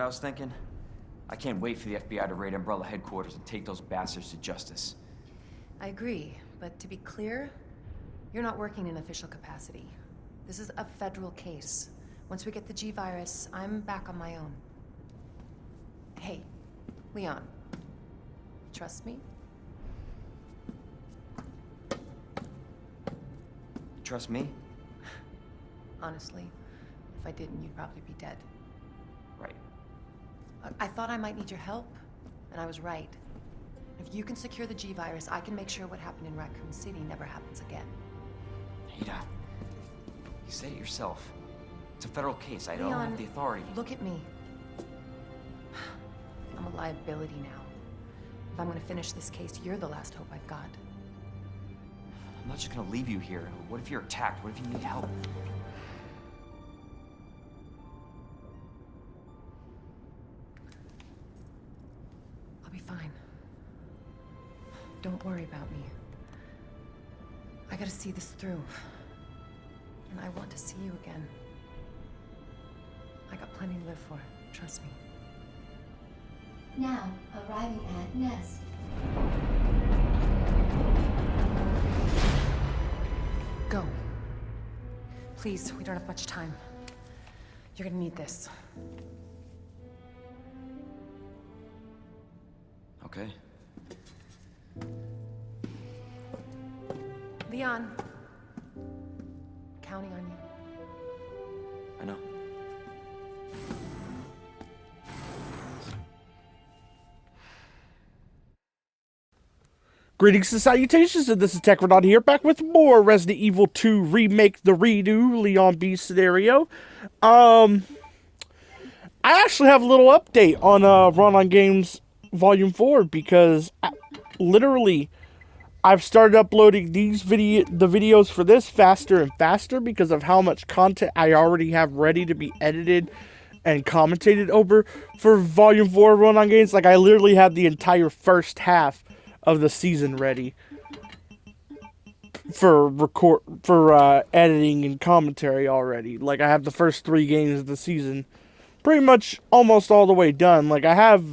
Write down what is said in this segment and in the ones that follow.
I was thinking? I can't wait for the FBI to raid Umbrella headquarters and take those bastards to justice. I agree, but to be clear, you're not working in official capacity. This is a federal case. Once we get the G-Virus, I'm back on my own. Hey, Leon. Trust me? Trust me? Honestly, if I didn't, you'd probably be dead. Right. I thought I might need your help, and I was right. If you can secure the G-Virus, I can make sure what happened in Raccoon City never happens again. Ada, you said it yourself. It's a federal case. I don't Leon, have the authority. Look at me. I'm a liability now. If I'm gonna finish this case, you're the last hope I've got. I'm not just gonna leave you here. What if you're attacked? What if you need help? I'll be fine. Don't worry about me. I gotta see this through. And I want to see you again. I got plenty to live for, trust me. Now, arriving at Nest. Go. Please, we don't have much time. You're gonna need this. Okay. Leon. Counting on you. I know. Greetings and salutations, and this is Techrodon here, back with more Resident Evil 2 Remake the Redo Leon B scenario. I actually have a little update on Run On Games Volume 4, because literally I've started uploading the videos for this faster and faster because of how much content I already have ready to be edited and commentated over for Volume 4 Run On Games. Like, I literally had the entire first half of the season ready for editing and commentary already. Like, I have the first 3 games of the season pretty much almost all the way done. Like, I have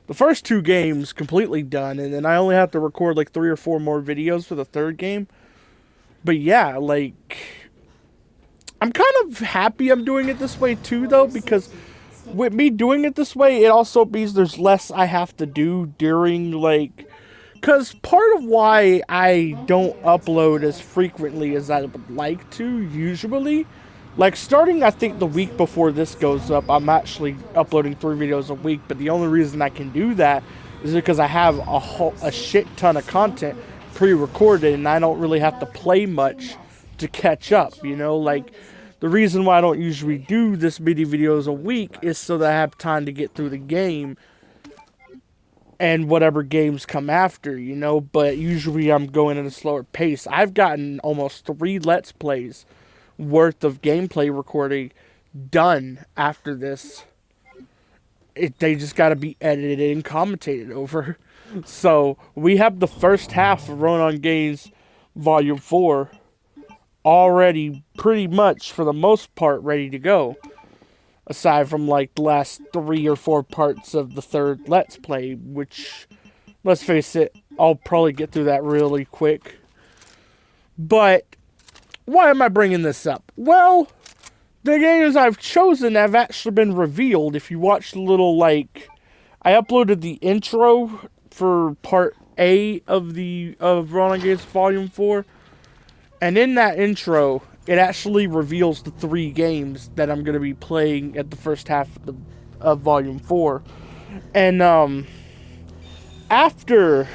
the first 2 games completely done, and then I only have to record like 3 or 4 more videos for the 3rd game. But yeah, like, I'm kind of happy I'm doing it this way too, though, because with me doing it this way, it also means there's less I have to do during, like, because part of why I don't upload as frequently as I would like to, usually, like, starting, I think, the week before this goes up, I'm actually uploading 3 videos a week, but the only reason I can do that is because I have a shit ton of content pre-recorded, and I don't really have to play much to catch up, you know? Like, the reason why I don't usually do this many videos a week is so that I have time to get through the game and whatever games come after, you know? But usually I'm going at a slower pace. I've gotten almost 3 Let's Plays worth of gameplay recording done after this. They just got to be edited and commentated over. So we have the first half of Run On Games Volume 4 already pretty much for the most part ready to go, aside from like the last 3 or 4 parts of the 3rd Let's Play, which, let's face it, I'll probably get through that really quick. But why am I bringing this up? Well, the games I've chosen have actually been revealed. If you watch the little, like, I uploaded the intro for part A of Run On Games Volume 4, and in that intro, it actually reveals the 3 games that I'm going to be playing at the first half of Volume 4. And after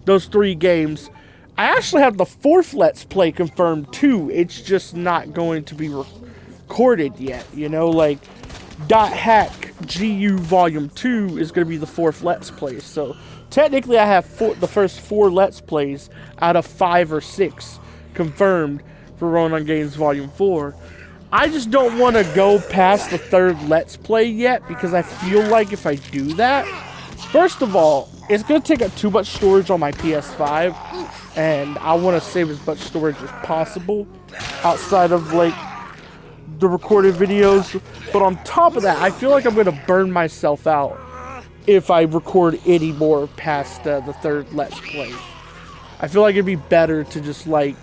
those 3 games, I actually have the 4th Let's Play confirmed too. It's just not going to be recorded yet, you know? Like, .hack GU Volume 2 is going to be the 4th Let's Play. So, technically I have the first 4 Let's Plays out of 5 or 6 confirmed for Run On Games Volume 4. I just don't want to go past the 3rd Let's Play yet, because I feel like if I do that, first of all, it's going to take up too much storage on my PS5, and I want to save as much storage as possible outside of, like, the recorded videos. But on top of that, I feel like I'm going to burn myself out if I record any more past the third Let's Play. I feel like it'd be better to just, like,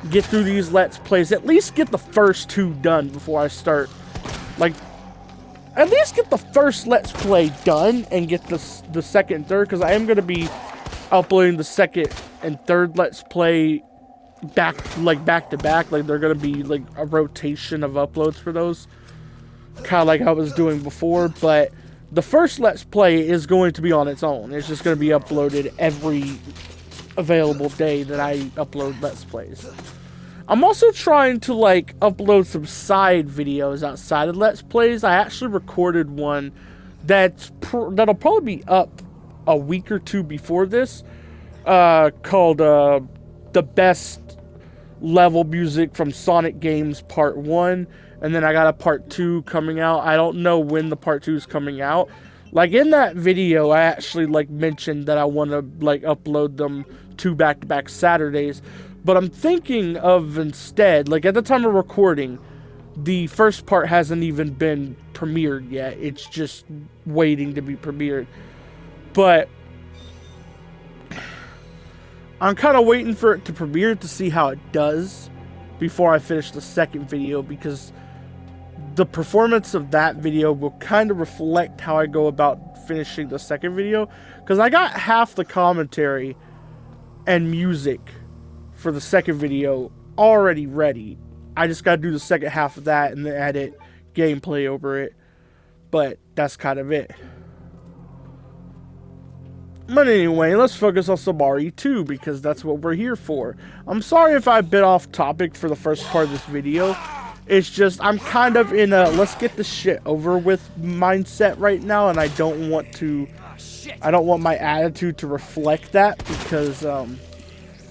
get through these Let's Plays. At least get the first 2 done before I start. Like, at least get the first Let's Play done and get the second and third. Because I am going to be uploading the second and third Let's Play back to back. Like, they're going to be, like, a rotation of uploads for those. Kind of like I was doing before. But the first Let's Play is going to be on its own. It's just going to be uploaded every available day that I upload Let's Plays. I'm also trying to, like, upload some side videos outside of Let's Plays. I actually recorded one that'll probably be up a week or 2 before this, called The Best Level Music from Sonic Games Part 1, and then I got a Part 2 coming out. I don't know when the Part 2 is coming out. Like, in that video, I actually, like, mentioned that I want to, like, upload them 2 back-to-back Saturdays. But I'm thinking of instead, like, at the time of recording, the first part hasn't even been premiered yet. It's just waiting to be premiered. But I'm kind of waiting for it to premiere to see how it does before I finish the second video, because the performance of that video will kind of reflect how I go about finishing the second video. Because I got half the commentary and music for the second video already ready. I just got to do the second half of that and then edit gameplay over it. But that's kind of it. But anyway, let's focus on some RE2, because that's what we're here for. I'm sorry if I bit off topic for the first part of this video. It's just, I'm kind of in a let's get this shit over with mindset right now, and I don't want my attitude to reflect that, because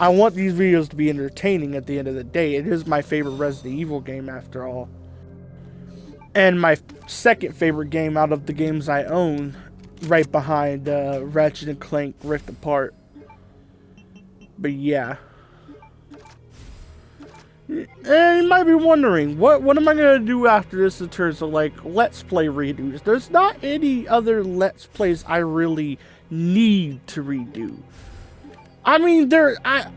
I want these videos to be entertaining at the end of the day. It is my favorite Resident Evil game, after all. And my second favorite game out of the games I own, right behind Ratchet & Clank Rift Apart. But yeah. And you might be wondering, what am I going to do after this in terms of, like, Let's Play redos? There's not any other Let's Plays I really need to redo. I mean,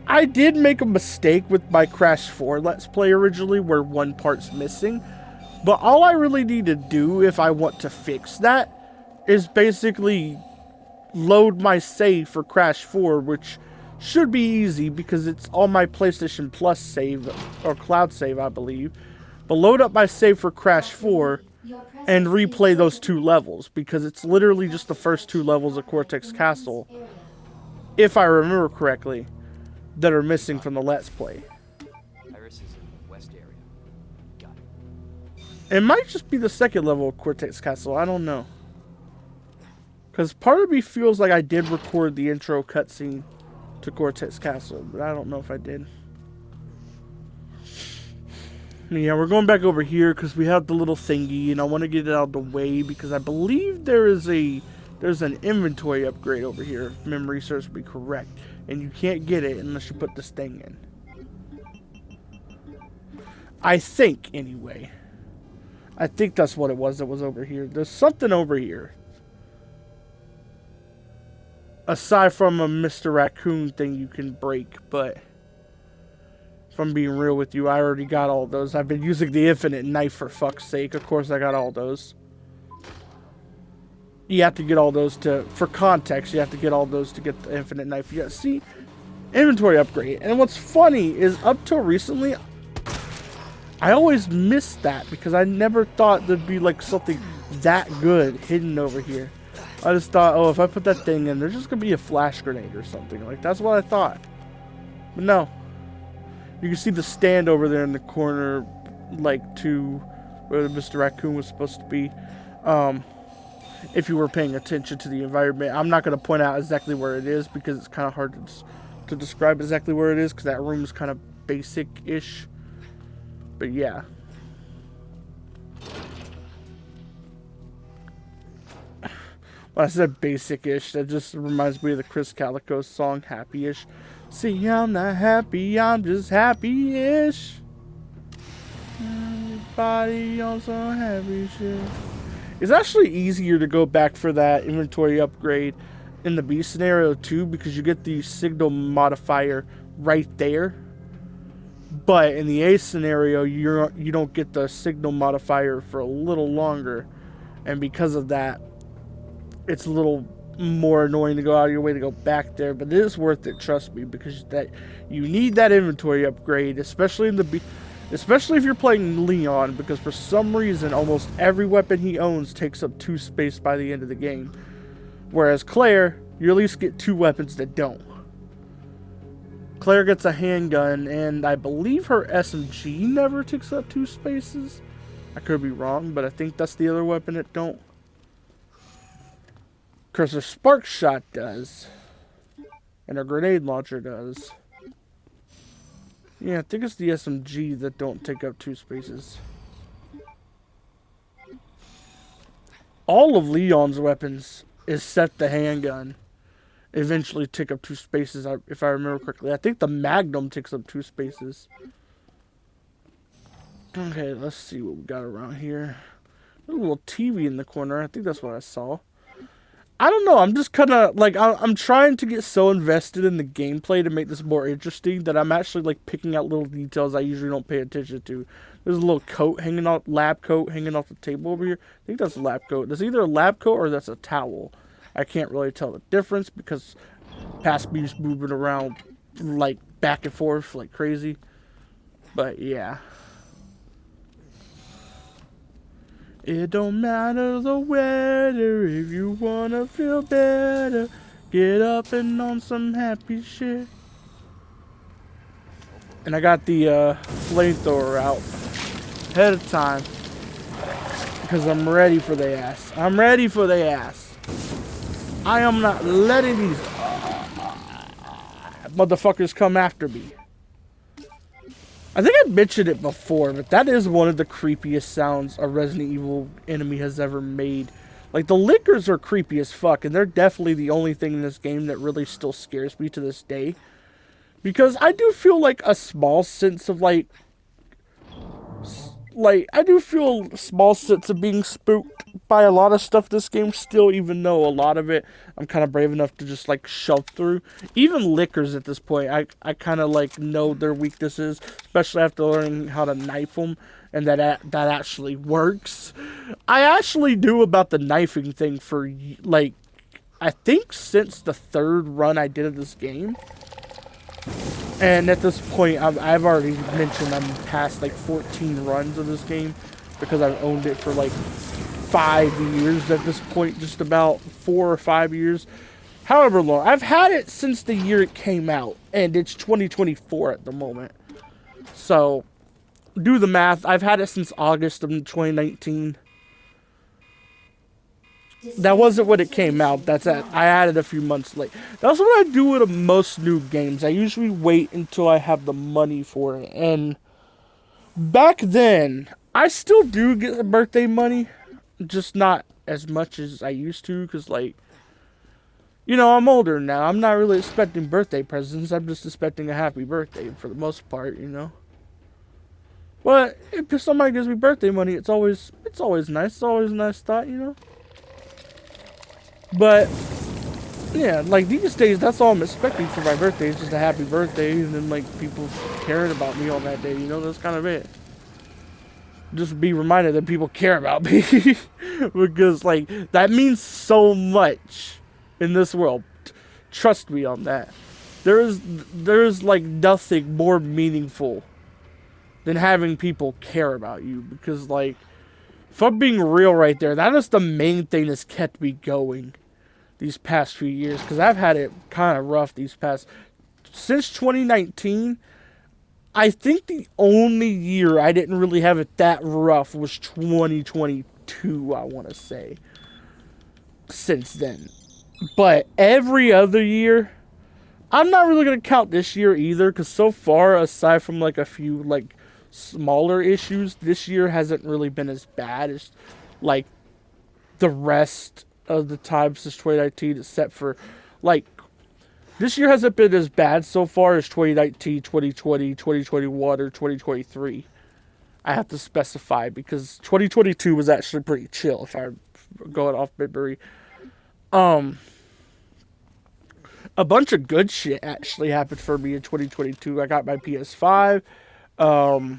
I did make a mistake with my Crash 4 Let's Play originally, where one part's missing. But all I really need to do, if I want to fix that, is basically load my save for Crash 4, which should be easy because it's on my PlayStation Plus save, or Cloud save, I believe. But load up my save for Crash 4 and replay those 2 levels, because it's literally just the first 2 levels of Cortex Castle, if I remember correctly, that are missing from the Let's Play. Iris is in the west area. Got it. It might just be the second level of Cortex Castle, I don't know. Because part of me feels like I did record the intro cutscene to Cortex Castle, but I don't know if I did. Yeah, we're going back over here because we have the little thingy, and I want to get it out of the way because I believe there's an inventory upgrade over here, if memory serves me correct. And you can't get it unless you put this thing in. I think, anyway. I think that's what it was that was over here. There's something over here. Aside from a Mr. Raccoon thing you can break, but if I'm being real with you, I already got all those. I've been using the infinite knife for fuck's sake. Of course I got all those. You have to get all those for context, you have to get all those to get the infinite knife. You gotta see, inventory upgrade. And what's funny is, up till recently, I always missed that because I never thought there'd be like something that good hidden over here. I just thought, oh, if I put that thing in, there's just gonna be a flash grenade or something. Like, that's what I thought. But no. You can see the stand over there in the corner, like, to where Mr. Raccoon was supposed to be. If you were paying attention to the environment. I'm not going to point out exactly where it is because it's kind of hard to describe exactly where it is, because that room is kind of basic-ish. But yeah. When I said basic-ish, that just reminds me of the Chris Calico song, Happy-ish. See, I'm not happy, I'm just happy-ish. everybody on some happy shit. It's actually easier to go back for that inventory upgrade in the B scenario too, because you get the signal modifier right there. But in the A scenario, you don't get the signal modifier for a little longer, and because of that, it's a little more annoying to go out of your way to go back there. But it is worth it, trust me, because that you need that inventory upgrade, especially in the B. Especially if you're playing Leon, because for some reason, almost every weapon he owns takes up 2 space by the end of the game. Whereas Claire, you at least get 2 weapons that don't. Claire gets a handgun, and I believe her SMG never takes up 2 spaces. I could be wrong, but I think that's the other weapon that don't. Because her Spark Shot does. And her Grenade Launcher does. Yeah, I think it's the SMG that don't take up 2 spaces. All of Leon's weapons, except the handgun, eventually take up 2 spaces, if I remember correctly. I think the Magnum takes up 2 spaces. Okay, let's see what we got around here. There's a little TV in the corner. I think that's what I saw. I don't know, I'm just kind of, like, I'm trying to get so invested in the gameplay to make this more interesting that I'm actually, like, picking out little details I usually don't pay attention to. There's a little coat hanging out, lab coat hanging off the table over here. I think that's a lab coat. That's either a lab coat or that's a towel. I can't really tell the difference because past me's moving around, like, back and forth like crazy. But, yeah. It don't matter the weather if you wanna feel better. Get up and on some happy shit. And I got the flamethrower out ahead of time because I'm ready for the ass. I'm ready for the ass. I am not letting these motherfuckers come after me. I think I mentioned it before, but that is one of the creepiest sounds a Resident Evil enemy has ever made. Like, the lickers are creepy as fuck, and they're definitely the only thing in this game that really still scares me to this day. Because I do feel like a small sense of, like, I do feel a small sense of being spooked by a lot of stuff this game still, even though a lot of it I'm kind of brave enough to just, like, shove through. Even lickers at this point, I kind of, like, know their weaknesses, especially after learning how to knife them, and that actually works. I actually knew about the knifing thing for, like, I think since the 3rd run I did of this game. And at this point, I've already mentioned I'm past like 14 runs of this game because I've owned it for like 5 years at this point, just about 4 or 5 years. However long. I've had it since the year it came out, and it's 2024 at the moment. So, do the math. I've had it since August of 2019. That wasn't when it came out. I added a few months late. That's what I do with most new games. I usually wait until I have the money for it. And back then, I still do get birthday money. Just not as much as I used to. Because, like, you know, I'm older now. I'm not really expecting birthday presents. I'm just expecting a happy birthday for the most part, you know. But if somebody gives me birthday money, it's always nice. It's always a nice thought, you know. But, yeah, like, these days, that's all I'm expecting for my birthday. It's just a happy birthday, and then, like, people caring about me on that day, you know? That's kind of it. Just be reminded that people care about me. Because, like, that means so much in this world. Trust me on that. There's, like, nothing more meaningful than having people care about you. Because, like, if I'm being real right there, that is the main thing that's kept me going these past few years, because I've had it kind of rough since 2019. I think the only year I didn't really have it that rough was 2022, I want to say, since then. But every other year, I'm not really going to count this year either, because so far, aside from like a few like smaller issues, this year hasn't really been as bad as like the rest of the time since 2019, except for like this year hasn't been as bad so far as 2019, 2020, 2021, or 2023. I have to specify, because 2022 was actually pretty chill, if I'm going off memory. A bunch of good shit actually happened for me in 2022. I got my PS5. I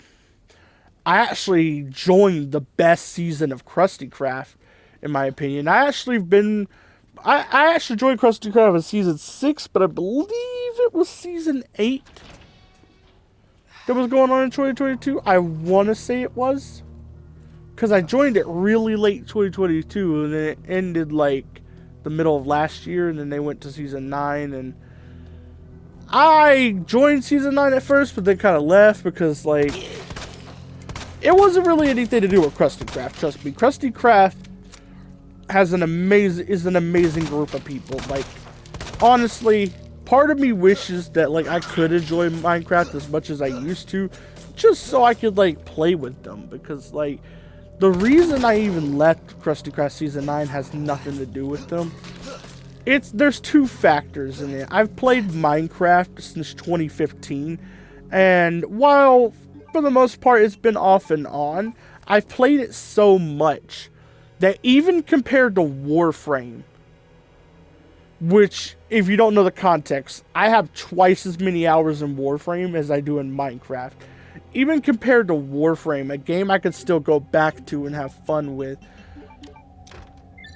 actually joined the best season of Krusty Craft, in my opinion. I actually joined Krusty Craft in season 6, but I believe it was season 8 that was going on in 2022. I want to say it was, because I joined it really late 2022, and then it ended like the middle of last year, and then they went to season 9, and I joined season 9 at first, but then kind of left because, like, it wasn't really anything to do with Krusty Craft. Trust me, Krusty Craft is an amazing group of people. Like, honestly, part of me wishes that, like, I could enjoy Minecraft as much as I used to, just so I could, like, play with them, because, like, the reason I even left Krusty Craft Season 9 has nothing to do with them. There's two factors in it. I've played Minecraft since 2015, and while for the most part it's been off and on, I've played it so much that even compared to Warframe, which, if you don't know the context, I have twice as many hours in Warframe as I do in Minecraft. Even compared to Warframe, a game I could still go back to and have fun with,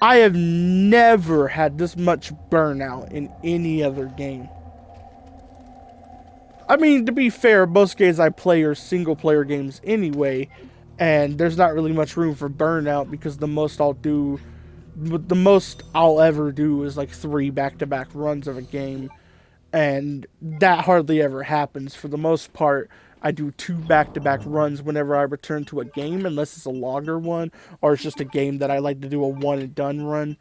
I have never had this much burnout in any other game. I mean, to be fair, most games I play are single-player games anyway, and there's not really much room for burnout, because the most I'll ever do is like 3 back-to-back runs of a game, and that hardly ever happens. For the most part, I do 2 back-to-back runs whenever I return to a game, unless it's a longer one, or it's just a game that I like to do a one-and-done run.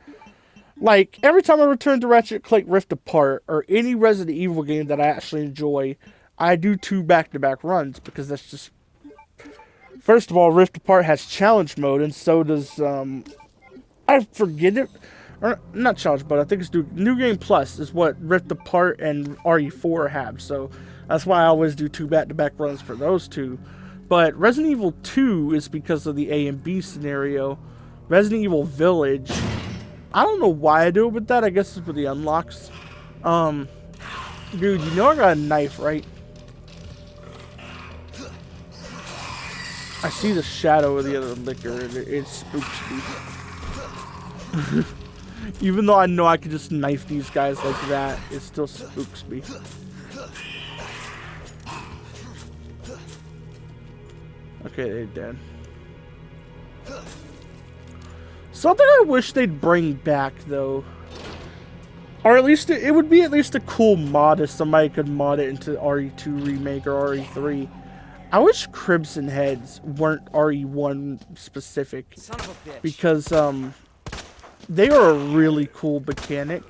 Like, every time I return to Ratchet & Clank Rift Apart, or any Resident Evil game that I actually enjoy, I do 2 back-to-back runs, because that's just... First of all, Rift Apart has challenge mode, and so does, I forget it. Or, not challenge mode, I think it's New Game Plus is what Rift Apart and RE4 have, so that's why I always do 2 back-to-back runs for those 2. But Resident Evil 2 is because of the A and B scenario. Resident Evil Village, I don't know why I do it with that. I guess it's for the unlocks. Dude, you know I got a knife, right? I see the shadow of the other liquor, and it spooks me. Even though I know I could just knife these guys like that, it still spooks me. Okay, they're dead. Something I wish they'd bring back, though, or at least it would be at least a cool mod if somebody could mod it into RE2 Remake or RE3. I wish Crimson Heads weren't RE1 specific, Son of a bitch. because they are a really cool mechanic,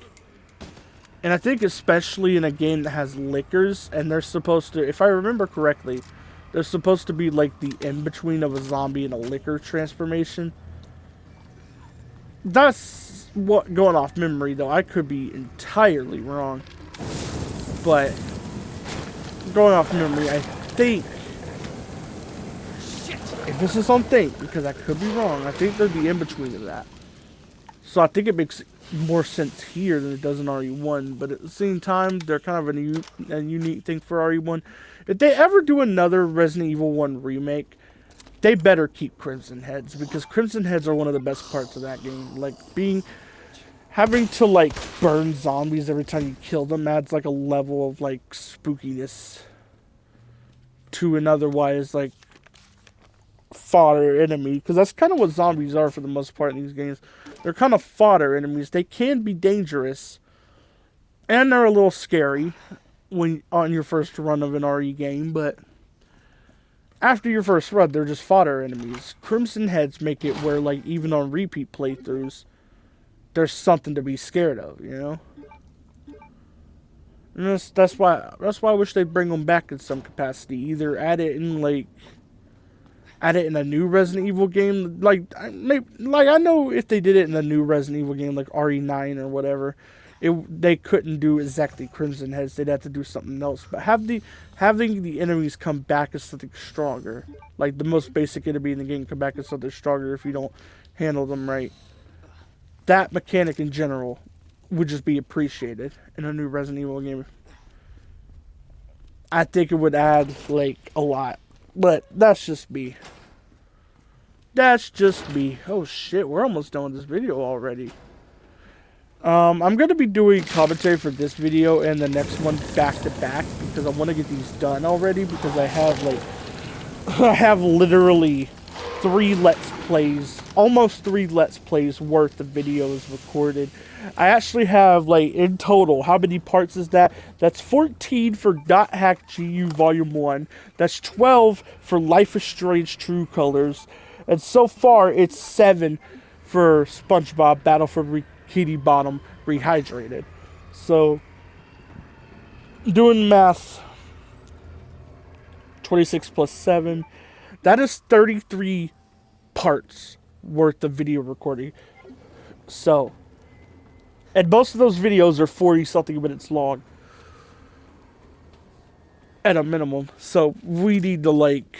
and I think especially in a game that has lickers, and they're supposed to, if I remember correctly, they're supposed to be like the in-between of a zombie and a licker transformation. That's what, going off memory though, I could be entirely wrong, but going off memory, I think, if this is on Think, because I could be wrong, I think they're the in-between of that. So I think it makes more sense here than it does in RE1, but at the same time, they're kind of a unique thing for RE1. If they ever do another Resident Evil 1 remake, they better keep Crimson Heads, because Crimson Heads are one of the best parts of that game. Like, having to, like, burn zombies every time you kill them adds, like, a level of, like, spookiness to an otherwise, like, fodder enemy, because that's kind of what zombies are for the most part in these games. They're kind of fodder enemies. They can be dangerous, and they're a little scary when on your first run of an RE game, but after your first run, they're just fodder enemies. Crimson Heads make it where, like, even on repeat playthroughs, there's something to be scared of, you know? And that's why I wish they'd bring them back in some capacity. Either add it in a new Resident Evil game. Like I know if they did it in a new Resident Evil game, like RE9 or whatever, they couldn't do exactly Crimson Heads. They'd have to do something else. But having the enemies come back as something stronger, like the most basic enemy in the game, come back as something stronger if you don't handle them right. That mechanic in general would just be appreciated in a new Resident Evil game. I think it would add like a lot, but that's just me. That's just me. Oh shit, we're almost done with this video already. I'm going to be doing commentary for this video and the next one back to back because I want to get these done already because I have like, I have literally 3 Let's Plays, almost 3 Let's Plays worth of videos recorded. I actually have like in total, how many parts is that? That's 14 for Dot Hack GU Volume 1. That's 12 for Life is Strange True Colors. And so far, it's 7 for SpongeBob Battle for Bikini Bottom Rehydrated. So, doing math, 26 plus 7, that is 33 parts worth of video recording. So, and most of those videos are 40-something minutes long. At a minimum. So, we need to like...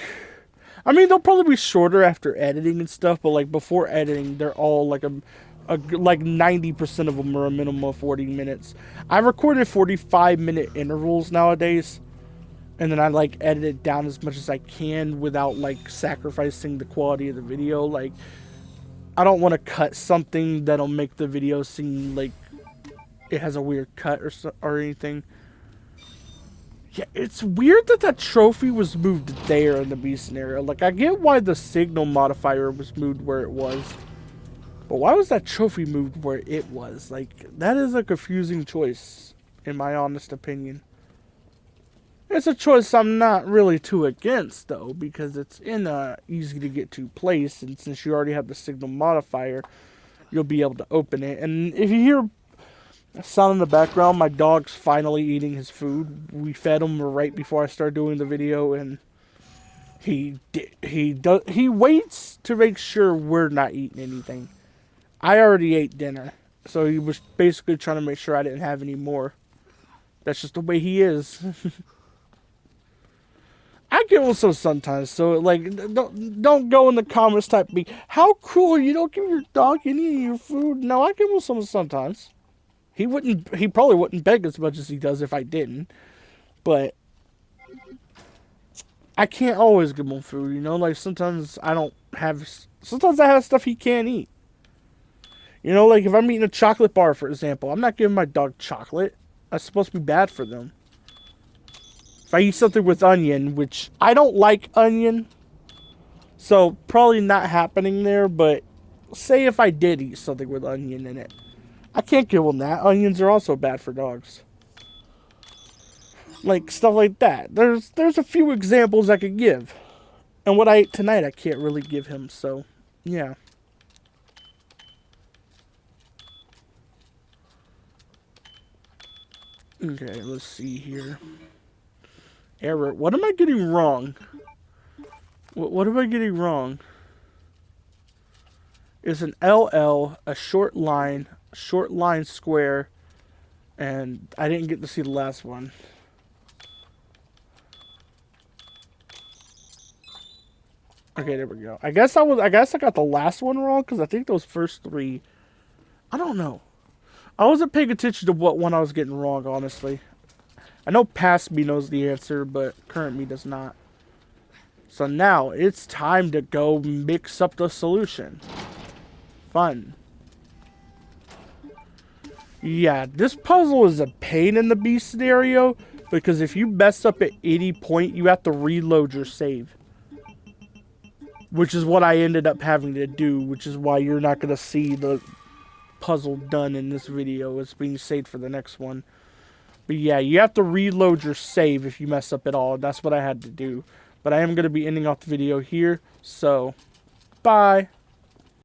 I mean, they'll probably be shorter after editing and stuff, but like before editing, they're all like like 90% of them are a minimum of 40 minutes. I recorded 45-minute intervals nowadays, and then I like edit it down as much as I can without like sacrificing the quality of the video. Like, I don't want to cut something that'll make the video seem like it has a weird cut or anything. Yeah, it's weird that that trophy was moved there in the B scenario. Like, I get why the signal modifier was moved where it was. But why was that trophy moved where it was? Like, that is a confusing choice, in my honest opinion. It's a choice I'm not really too against, though, because it's in a easy-to-get-to place, and since you already have the signal modifier, you'll be able to open it. And if you hear sound in the background, my dog's finally eating his food. We fed him right before I started doing the video, and he waits to make sure we're not eating anything. I already ate dinner, so he was basically trying to make sure I didn't have any more. That's just the way he is. I give him some sometimes, so like don't go in the comments type me, how cruel, you don't give your dog any of your food. No, I give him some sometimes. He probably wouldn't beg as much as he does if I didn't. But I can't always give him food, you know? Like, sometimes I have stuff he can't eat. You know, like if I'm eating a chocolate bar, for example, I'm not giving my dog chocolate. That's supposed to be bad for them. If I eat something with onion, which I don't like onion, so probably not happening there, but say if I did eat something with onion in it, I can't give them that. Onions are also bad for dogs. Like, stuff like that. There's a few examples I could give. And what I ate tonight, I can't really give him, so, yeah. Okay, let's see here. Error. What am I getting wrong? What am I getting wrong? It's an LL, a short line square, and I didn't get to see the last one. Okay, there we go. I guess I got the last one wrong because I think those first 3, I don't know. I wasn't paying attention to what one I was getting wrong, honestly. I know past me knows the answer, but current me does not. So now it's time to go mix up the solution. Fun. Yeah, this puzzle is a pain in the B scenario because if you mess up at any point, you have to reload your save. Which is what I ended up having to do, which is why you're not going to see the puzzle done in this video. It's being saved for the next one. But yeah, you have to reload your save if you mess up at all. That's what I had to do. But I am going to be ending off the video here. So, bye.